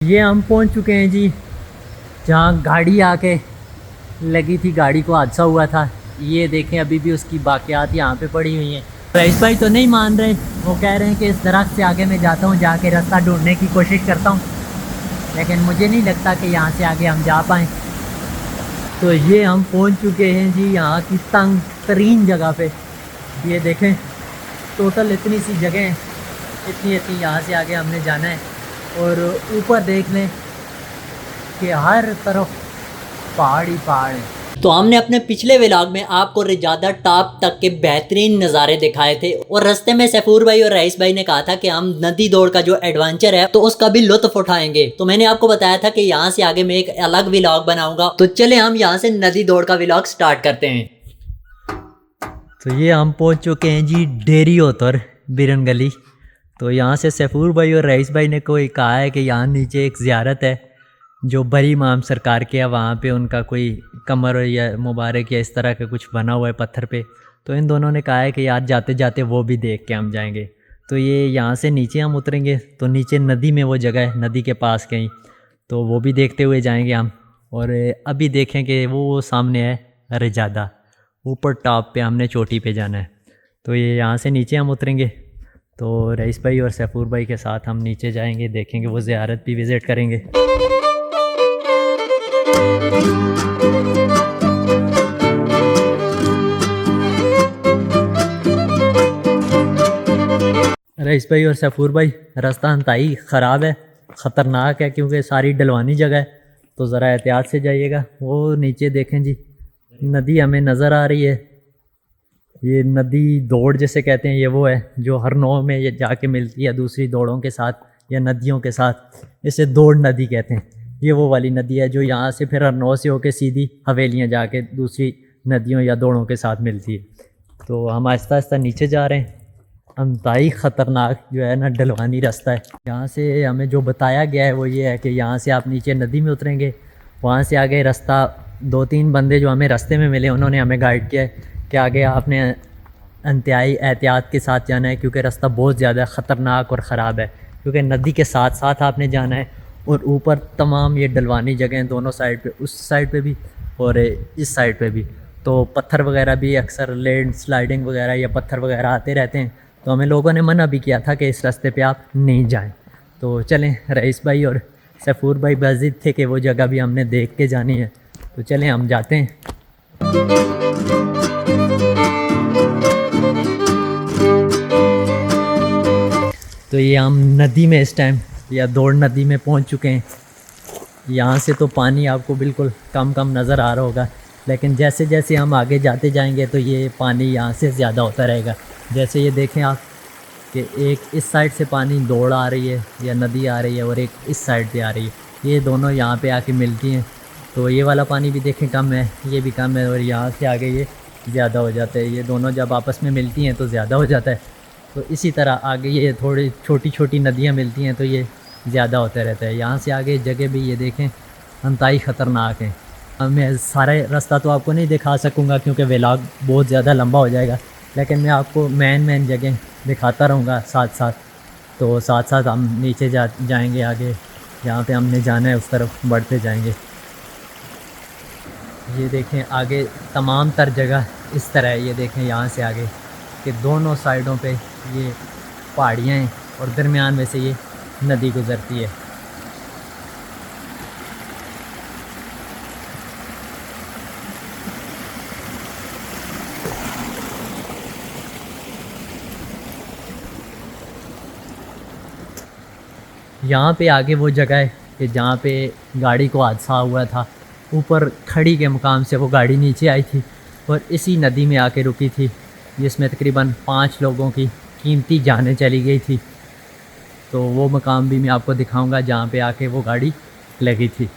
ये हम पहुंच चुके हैं जी, जहाँ गाड़ी आके लगी थी, गाड़ी को हादसा हुआ था। ये देखें अभी भी उसकी बाकियात यहाँ पे पड़ी हुई हैं। रईस भाई तो नहीं मान रहे, वो कह रहे हैं कि इस दरख्त से आगे मैं जाता हूँ, जाके रास्ता ढूंढने की कोशिश करता हूँ, लेकिन मुझे नहीं लगता कि यहाँ से आगे हम जा पाएँ। तो ये हम पहुँच चुके हैं जी यहाँ की तंग तरीन जगह पे। ये देखें टोटल इतनी सी जगह है, इतनी यहाँ से आगे हमने जाना है। और ऊपर देख लें कि हर तरफ पहाड़ ही पहाड़ है। तो हमने अपने पिछले व्लॉग में आपको रिजादा टॉप तक के बेहतरीन नज़ारे दिखाए थे, और रास्ते में सैफूर भाई और रईस भाई ने कहा था कि हम नदी दौड़ का जो एडवेंचर है तो उसका भी लुत्फ उठाएंगे। तो मैंने आपको बताया था कि यहाँ से आगे मैं एक अलग व्लॉग बनाऊंगा। तो चले हम यहाँ से नदी दौड़ का व्लॉग स्टार्ट करते हैं। तो ये हम पहुँच चुके हैं जी डेरी होतर बिरन गली। तो यहाँ से सैफूर भाई और रईस भाई ने कोई कहा है कि यहाँ नीचे एक ज़ियारत है जो बरी इमाम सरकार के है, वहाँ पे उनका कोई कमर या मुबारक या इस तरह का कुछ बना हुआ है पत्थर पे। तो इन दोनों ने कहा है कि यार जाते जाते वो भी देख के हम जाएंगे। तो ये यहाँ से नीचे हम उतरेंगे तो नीचे नदी में वो जगह है, नदी के पास कहीं, तो वो भी देखते हुए जाएंगे हम। और अभी देखें कि वो सामने है रिजादा, ऊपर टॉप पे हमने चोटी पे जाना है। तो ये यहाँ से नीचे हम उतरेंगे, तो रईस भाई और सैफूर भाई के साथ हम नीचे जाएंगे, देखेंगे वो ज़ियारत भी विज़िट करेंगे। रईस भाई और सैफूर भाई, रास्ता इंतहाई ख़राब है, ख़तरनाक है, क्योंकि सारी डलवानी जगह है, तो ज़रा एहतियात से जाइएगा। वो नीचे देखें जी, नदी हमें नज़र आ रही है। ये नदी दौड़ जैसे कहते हैं, ये वो है जो हर नौ में ये जाके मिलती है दूसरी दौड़ों के साथ या नदियों के साथ, इसे दौड़ नदी कहते हैं। ये वो वाली नदी है जो यहाँ से फिर हर नौ से होके सीधी हवेलियाँ जाके दूसरी नदियों या दौड़ों के साथ मिलती है। तो हम आहिस्ता आहिस्ता नीचे जा रहे हैं। इंतहाई ख़तरनाक जो है ना ढलवानी रास्ता है। यहाँ से हमें जो बताया गया है वो ये है कि यहाँ से आप नीचे नदी में उतरेंगे, वहाँ से आगे रास्ता, 2-3 बंदे जो हमें रास्ते में मिले उन्होंने हमें गाइड किया है कि आगे आपने इंतहाई एहतियात के साथ जाना है, क्योंकि रास्ता बहुत ज़्यादा ख़तरनाक और ख़राब है, क्योंकि नदी के साथ साथ आपने जाना है। और ऊपर तमाम ये डलवानी जगह दोनों साइड पे, उस साइड पे भी और इस साइड पे भी, तो पत्थर वगैरह भी अक्सर लैंड स्लाइडिंग वगैरह या पत्थर वगैरह आते रहते हैं। तो हमें लोगों ने मना भी किया था कि इस रास्ते पे आप नहीं जाएं। तो चलें, रईस भाई और सैफूर भाई बाजिद थे कि वो जगह भी हमने देख के जानी है, तो चलें हम जाते हैं। तो ये हम नदी में इस टाइम या दौड़ नदी में पहुंच चुके हैं। यहाँ से तो पानी आपको बिल्कुल कम कम नज़र आ रहा होगा, लेकिन जैसे जैसे हम आगे जाते जाएंगे तो ये पानी यहाँ से ज़्यादा होता रहेगा। जैसे ये देखें आप कि एक इस साइड से पानी दौड़ आ रही है या नदी आ रही है, और एक इस साइड पे आ रही है, ये दोनों यहाँ पे आके मिलती हैं। तो ये वाला पानी भी देखें कम है, ये भी कम है, और यहाँ से आगे ये ज़्यादा हो जाता है। ये दोनों जब आपस में मिलती हैं तो ज़्यादा हो जाता है। तो इसी तरह आगे ये थोड़ी छोटी छोटी नदियाँ मिलती हैं तो ये ज़्यादा होता रहता है। यहाँ से आगे जगह भी ये देखें इंतहाई ख़तरनाक है। अब मैं सारा रास्ता तो आपको नहीं दिखा सकूँगा क्योंकि व्लॉग बहुत ज़्यादा लंबा हो जाएगा, लेकिन मैं आपको मेन जगह दिखाता रहूँगा साथ साथ। तो साथ साथ हम नीचे जाएंगे आगे, जहाँ पे हमने जाना है उस तरफ बढ़ते जाएंगे। ये देखें आगे तमाम तर जगह इस तरह है। ये देखें यहाँ से आगे कि दोनों साइडों पे ये पहाड़ियाँ हैं और दरमियान में से ये नदी गुज़रती है। यहाँ पे आगे वो जगह है कि जहाँ पे गाड़ी को हादसा हुआ था, ऊपर खड़ी के मुकाम से वो गाड़ी नीचे आई थी और इसी नदी में आके रुकी थी, जिसमें तकरीबन 5 लोगों की कीमती जानें चली गई थी। तो वो मकाम भी मैं आपको दिखाऊंगा जहाँ पे आके वो गाड़ी लगी थी।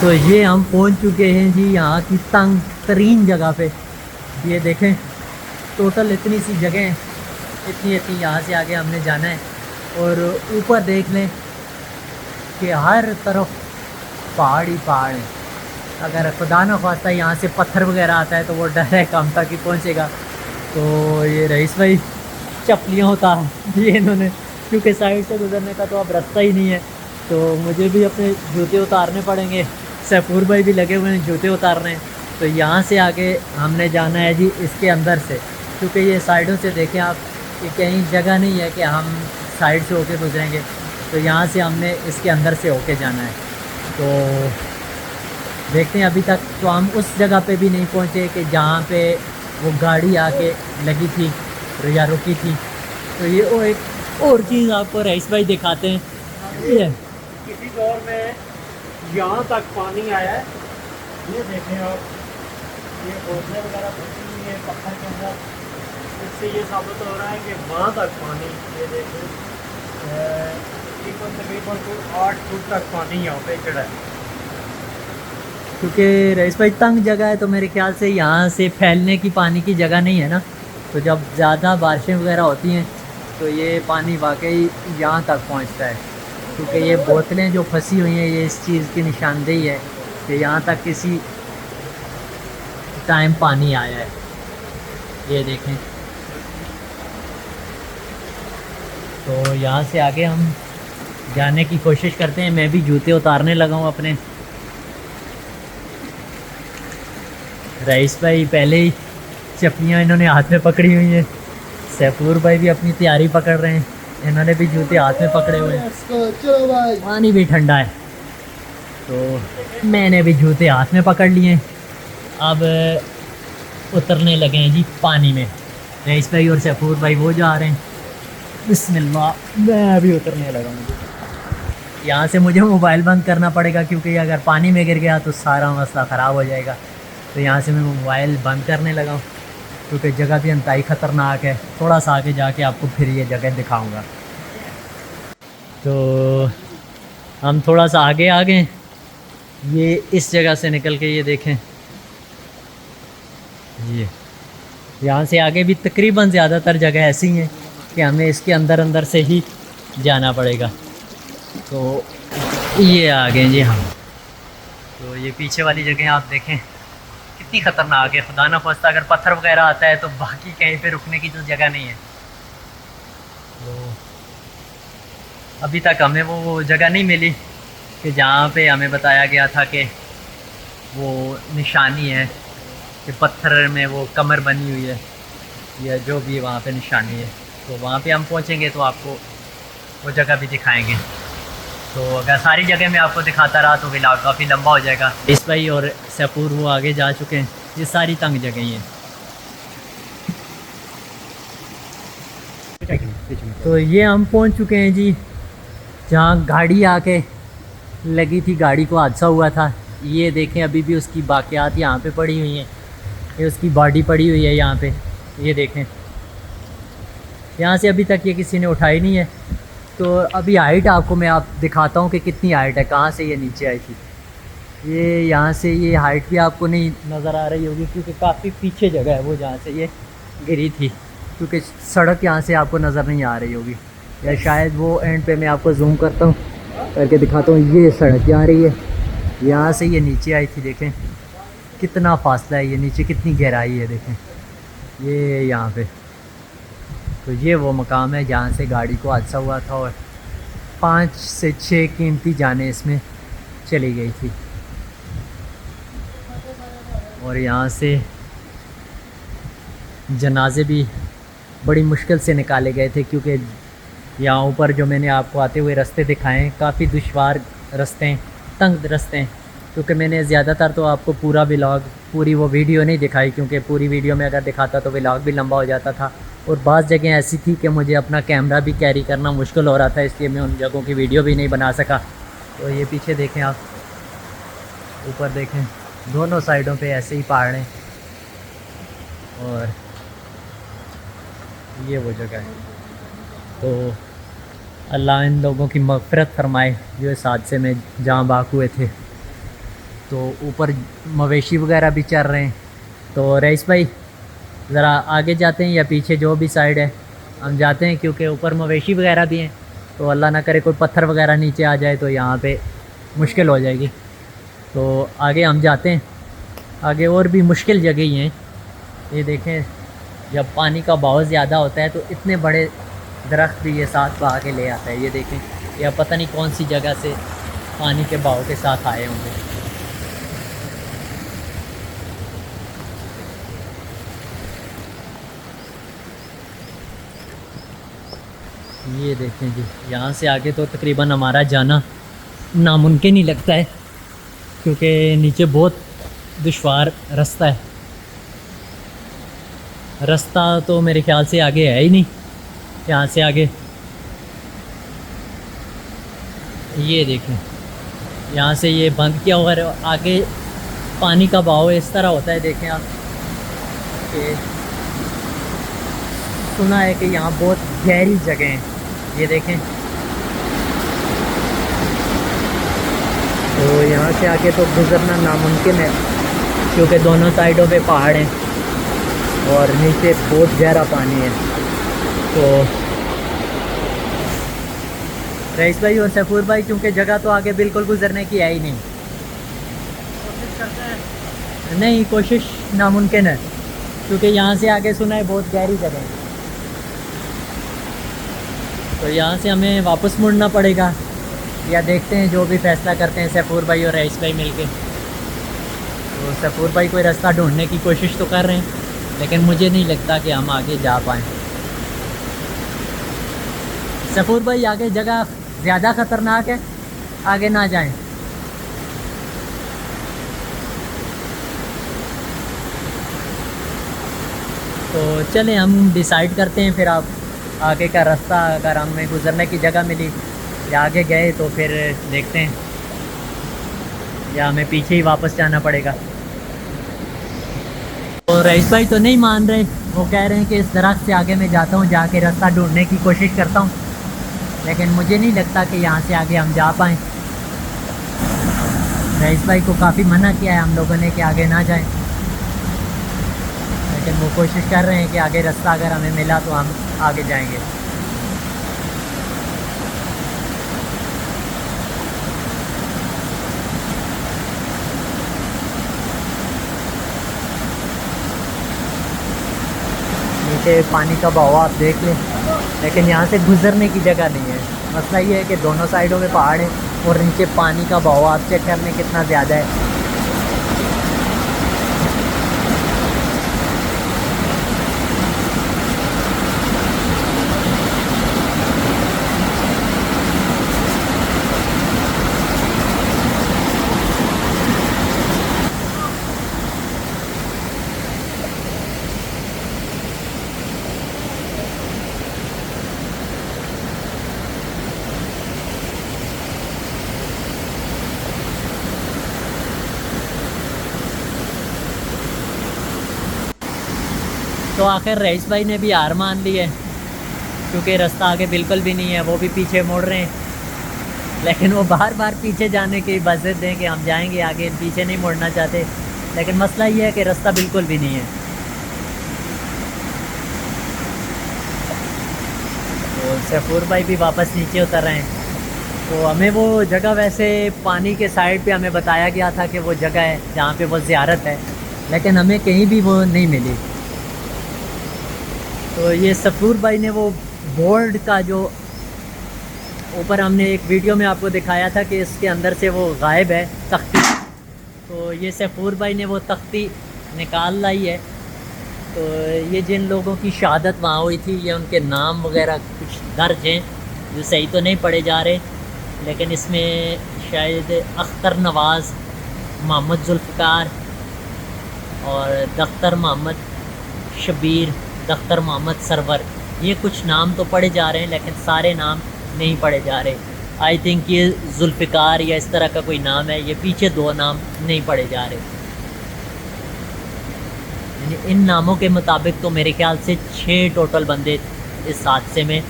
तो ये हम पहुँच चुके हैं जी यहाँ की तंग तरीन जगह पे। ये देखें टोटल इतनी सी जगह है, इतनी यहाँ से आगे हमने जाना है। और ऊपर देख लें कि हर तरफ पहाड़ ही पहाड़ हैं। अगर खुदा न खास्ता यहाँ से पत्थर वगैरह आता है तो वो डायरेक्ट हम तक ही पहुँचेगा। तो ये रईस भाई चप्पलियाँ उतार दिए इन्होंने, क्योंकि साइड से गुजरने का तो अब रास्ता ही नहीं है। तो मुझे भी अपने जूते उतारने पड़ेंगे। सैफूर भाई भी लगे हुए हैं जूते उतारने। तो यहाँ से आगे हमने जाना है जी इसके अंदर से, क्योंकि ये साइडों से देखें आप कि कहीं जगह नहीं है कि हम साइड से होके गुजरेंगे। तो यहाँ से हमने इसके अंदर से होके जाना है। तो देखते हैं, अभी तक तो हम उस जगह पे भी नहीं पहुँचे कि जहाँ पे वो गाड़ी आके लगी थी या रुकी थी। तो ये वो एक और चीज़ आपको रईस भाई दिखाते हैं। ये किसी दौर में यहाँ तक पानी आया है, ये देखें आप, ये बोतलें वगैरह फंसी हुई है पत्थर के अंदर। इससे ये साबित हो रहा है कि वहाँ तक पानी, ये देखें तकरीबन 8 फुट तक पानी यहाँ पे चढ़ा है। क्योंकि रईस भाई तंग जगह है, तो मेरे ख्याल से यहाँ से फैलने की पानी की जगह नहीं है ना। तो जब ज़्यादा बारिशें वगैरह होती हैं तो ये पानी वाकई यहाँ तक पहुँचता है। क्योंकि ये बोतलें जो फंसी हुई हैं, ये इस चीज़ की निशानदेही है कि यहाँ तक किसी टाइम पानी आया है। ये देखें। तो यहाँ से आगे हम जाने की कोशिश करते हैं। मैं भी जूते उतारने लगा हूँ अपने। रईस भाई पहले ही चप्पलियाँ इन्होंने हाथ में पकड़ी हुई हैं। सैफूर भाई भी अपनी तैयारी पकड़ रहे हैं, इन्होंने भी जूते हाथ में पकड़े हुए हैं। चलो भाई, पानी भी ठंडा है तो मैंने भी जूते हाथ में पकड़ लिए। अब उतरने लगे हैं जी पानी में। रईस भाई और सैफूर भाई वो जा रहे हैं। बिस्मिल्लाह, मैं अभी उतरने लगा हूँ। यहाँ से मुझे मोबाइल बंद करना पड़ेगा, क्योंकि अगर पानी में गिर गया तो सारा मसला ख़राब हो जाएगा। तो यहाँ से मैं मोबाइल बंद करने लगा हूँ, क्योंकि जगह भी इंतहाई ख़तरनाक है। थोड़ा सा आगे जाके आपको फिर ये जगह दिखाऊंगा। तो हम थोड़ा सा आगे आ गए। ये इस जगह से निकल के ये देखें, ये यहाँ से आगे भी तकरीबन ज़्यादातर जगह ऐसी हैं कि हमें इसके अंदर अंदर से ही जाना पड़ेगा। तो ये आ गए जी हम। तो ये पीछे वाली जगह आप देखें कितनी ख़तरनाक है। खुदा न खास्ता अगर पत्थर वगैरह आता है तो बाकी कहीं पे रुकने की तो जगह नहीं है। तो अभी तक हमें वो जगह नहीं मिली कि जहाँ पे हमें बताया गया था कि वो निशानी है कि पत्थर में वो कमर बनी हुई है या जो भी वहाँ पे निशानी है। तो वहाँ पे हम पहुँचेंगे तो आपको वो जगह भी दिखाएंगे। तो अगर सारी जगह मैं आपको दिखाता रहा तो व्लॉग काफ़ी लंबा हो जाएगा। इस भाई और सैफूर वो आगे जा चुके हैं। ये सारी तंग जगह ही हैं। तो ये हम पहुंच चुके हैं जी जहाँ गाड़ी आके लगी थी, गाड़ी को हादसा हुआ था। ये देखें अभी भी उसकी बाकियात यहाँ पे पड़ी हुई हैं। ये उसकी बॉडी पड़ी हुई है यहाँ पे, ये देखें। यहाँ से अभी तक ये किसी ने उठाई नहीं है। तो अभी हाइट आपको मैं दिखाता हूँ कि कितनी हाइट है, कहाँ से ये नीचे आई थी। ये यहाँ से ये हाइट भी आपको नहीं नज़र आ रही होगी, क्योंकि काफ़ी पीछे जगह है वो जहाँ से ये गिरी थी। क्योंकि सड़क यहाँ से आपको नज़र नहीं आ रही होगी, या शायद वो एंड पे मैं आपको जूम करता हूँ करके दिखाता हूँ। ये सड़क जा रही है, यहाँ से ये नीचे आई थी। देखें कितना फासला है, ये नीचे कितनी गहराई है देखें। ये यहाँ पे तो ये वो मकाम है जहाँ से गाड़ी को हादसा हुआ था और 5 से 6 कीमती जानें इसमें चली गई थी। और यहाँ से जनाजे भी बड़ी मुश्किल से निकाले गए थे, क्योंकि यहाँ ऊपर जो मैंने आपको आते हुए रास्ते दिखाए हैं काफ़ी दुश्वार रास्ते हैं, तंग रास्ते हैं। क्योंकि मैंने ज़्यादातर तो आपको पूरा व्लॉग, पूरी वो वीडियो नहीं दिखाई, क्योंकि पूरी वीडियो में अगर दिखाता तो व्लॉग भी लंबा हो जाता था। और बाज़ जगह ऐसी थी कि मुझे अपना कैमरा भी कैरी करना मुश्किल हो रहा था, इसलिए मैं उन जगहों की वीडियो भी नहीं बना सका। तो ये पीछे देखें आप, ऊपर देखें, दोनों साइडों पे ऐसे ही पहाड़ हैं। और ये वो जगह है। तो अल्लाह इन लोगों की मग़फ़िरत फरमाए जो इस हादसे में जाँ बाक हुए थे। तो ऊपर मवेशी वगैरह भी चल रहे हैं। तो रईस भाई ज़रा आगे जाते हैं या पीछे, जो भी साइड है हम जाते हैं, क्योंकि ऊपर मवेशी वगैरह भी हैं। तो अल्लाह ना करे कोई पत्थर वगैरह नीचे आ जाए तो यहाँ पे मुश्किल हो जाएगी। तो आगे हम जाते हैं, आगे और भी मुश्किल जगह ही हैं। ये देखें, जब पानी का बहाव ज़्यादा होता है तो इतने बड़े दरख्त भी ये साथ बहा के ले आता है। ये देखें, या पता नहीं कौन सी जगह से पानी के बहाव के साथ आए होंगे। ये देखें जी, यहाँ से आगे तो तकरीबन हमारा जाना नामुमकिन ही लगता है, क्योंकि नीचे बहुत दुश्वार रास्ता है। रास्ता तो मेरे ख्याल से आगे है ही नहीं, यहाँ से आगे। ये देखें, यहाँ से ये बंद किया हुआ है, आगे पानी का बहाव इस तरह होता है। देखें आप कि सुना है कि यहाँ बहुत गहरी जगह हैं। ये देखें, तो यहाँ से आके तो गुज़रना नामुमकिन है, क्योंकि दोनों साइडों पे पहाड़ हैं और नीचे बहुत गहरा पानी है। तो रईस भाई और सफूर भाई, क्योंकि जगह तो आगे बिल्कुल गुज़रने की है ही नहीं। कोशिश करते हैं। नहीं, कोशिश नामुमकिन है, क्योंकि यहाँ से आगे सुना है बहुत गहरी जगह है। तो यहाँ से हमें वापस मुड़ना पड़ेगा, या देखते हैं जो भी फैसला करते हैं सफूर भाई और रईस भाई मिलके। तो सफूर भाई कोई रास्ता ढूंढने की कोशिश तो कर रहे हैं, लेकिन मुझे नहीं लगता कि हम आगे जा पाएँ। सफूर भाई, आगे जगह ज़्यादा ख़तरनाक है, आगे ना जाएं। तो चलें हम डिसाइड करते हैं, फिर आप आगे का रास्ता अगर हमें गुज़रने की जगह मिली या आगे गए तो फिर देखते हैं, या हमें पीछे ही वापस जाना पड़ेगा। तो रईस भाई तो नहीं मान रहे, वो कह रहे हैं कि इस दरख्त से आगे मैं जाता हूँ, जाके रास्ता ढूंढने की कोशिश करता हूँ, लेकिन मुझे नहीं लगता कि यहाँ से आगे हम जा पाएँ। रईस भाई को काफ़ी मना किया है हम लोगों ने कि आगे ना जाएं, लेकिन वो कोशिश कर रहे हैं कि आगे रास्ता अगर हमें मिला तो हम आगे जाएंगे। नीचे पानी का बहाव आप देख लें, लेकिन यहाँ से गुज़रने की जगह नहीं है। मसला ये है कि दोनों साइडों में पहाड़ है और नीचे पानी का बहाव आप चेक कर लें कितना ज़्यादा है। तो आखिर रईस भाई ने भी हार मान ली है, क्योंकि रास्ता आगे बिल्कुल भी नहीं है। वो भी पीछे मुड़ रहे हैं, लेकिन वो बार बार पीछे जाने की वजह दें कि हम जाएंगे आगे, पीछे नहीं मुड़ना चाहते। लेकिन मसला ये है कि रास्ता बिल्कुल भी नहीं है। तो सफूर भाई भी वापस नीचे उतर रहे हैं। तो हमें वो जगह, वैसे पानी के साइड पे हमें बताया गया था कि वो जगह है जहाँ पे वो ज़ियारत है, लेकिन हमें कहीं भी वो नहीं मिली। तो ये सफूर भाई ने वो बोर्ड का जो ऊपर हमने एक वीडियो में आपको दिखाया था कि इसके अंदर से वो गायब है तख्ती, तो ये सफूर भाई ने वो तख्ती निकाल लाई है। तो ये जिन लोगों की शहादत वहाँ हुई थी, ये उनके नाम वगैरह कुछ दर्ज हैं जो सही तो नहीं पढ़े जा रहे, लेकिन इसमें शायद अख्तर नवाज़, मोहम्मद जुल्फ़िकार और दख्तर मोहम्मद शबीर, दख्तर मोहम्मद सरवर, ये कुछ नाम तो पढ़े जा रहे हैं, लेकिन सारे नाम नहीं पढ़े जा रहे। आई थिंक ये जुल्फ़िकार या इस तरह का कोई नाम है, ये पीछे दो नाम नहीं पढ़े जा रहे। यानी इन नामों के मुताबिक तो मेरे ख्याल से 6 टोटल बंदे इस हादसे में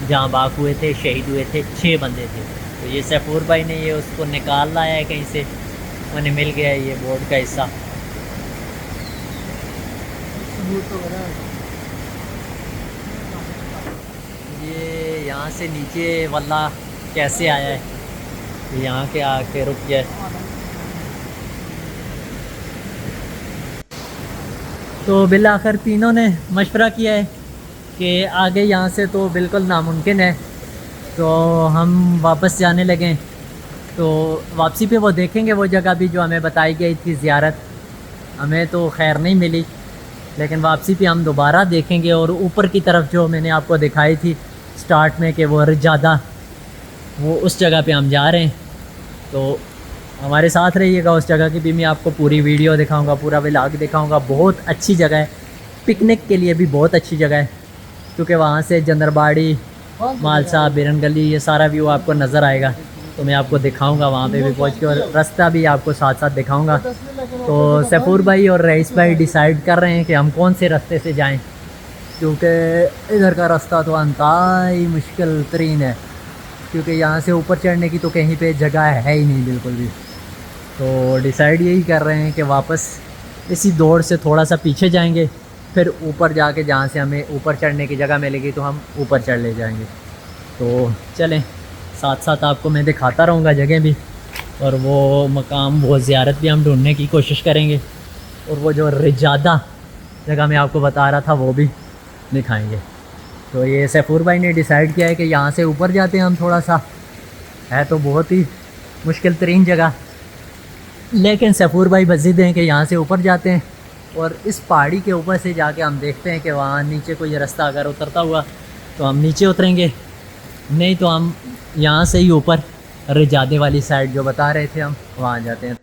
जहाँ बाग हुए थे, शहीद हुए थे, 6 बंदे थे। तो ये सफूर भाई ने ये उसको निकाल लाया है कहीं से, उन्हें मिल गया है ये बोर्ड का हिस्सा। ये यहाँ से नीचे वाला कैसे आया है, यहाँ के आके रुक गया है। तो बिल आखिर तीनों ने मशवरा किया है कि आगे यहाँ से तो बिल्कुल नामुमकिन है, तो हम वापस जाने लगे। तो वापसी पे वो देखेंगे वो जगह भी जो हमें बताई गई थी ज़ियारत, हमें तो खैर नहीं मिली, लेकिन वापसी पे हम दोबारा देखेंगे। और ऊपर की तरफ जो मैंने आपको दिखाई थी स्टार्ट में कि वो रजादा, वो उस जगह पे हम जा रहे हैं। तो हमारे साथ रहिएगा, उस जगह की भी मैं आपको पूरी वीडियो दिखाऊंगा, पूरा व्लॉग दिखाऊंगा। बहुत अच्छी जगह है, पिकनिक के लिए भी बहुत अच्छी जगह है, क्योंकि वहाँ से जंदरबाड़ी, मालसा, बिरन गली ये सारा व्यू आपको नज़र आएगा। तो मैं आपको दिखाऊंगा वहाँ पे भी पहुँच के, और रास्ता भी आपको साथ साथ दिखाऊंगा। तो सैफूर भाई और रईस भाई डिसाइड कर रहे हैं कि हम कौन से रास्ते से जाएं, क्योंकि इधर का रास्ता तो इंतहाई मुश्किल तरीन है, क्योंकि यहाँ से ऊपर चढ़ने की तो कहीं पे जगह है ही नहीं बिल्कुल भी। तो डिसाइड यही कर रहे हैं कि वापस इसी दौड़ से थोड़ा सा पीछे जाएंगे, फिर ऊपर जाके जहाँ से हमें ऊपर चढ़ने की जगह मिलेगी तो हम ऊपर चढ़ ले जाएंगे। तो चलें, साथ साथ आपको मैं दिखाता रहूँगा जगह भी, और वो मकाम, वो ज़ियारत भी हम ढूंढने की कोशिश करेंगे, और वो जो रजादा जगह मैं आपको बता रहा था वो भी दिखाएंगे। तो ये सैफूर भाई ने डिसाइड किया है कि यहाँ से ऊपर जाते हैं हम। थोड़ा सा है तो बहुत ही मुश्किल तरीन जगह, लेकिन सैफूर भाई मस्जिद हैं कि यहाँ से ऊपर जाते हैं, और इस पहाड़ी के ऊपर से जाके हम देखते हैं कि वहाँ नीचे कोई रास्ता अगर उतरता हुआ तो हम नीचे उतरेंगे, नहीं तो हम यहाँ से ही ऊपर रजादे वाली साइड जो बता रहे थे हम वहाँ जाते हैं।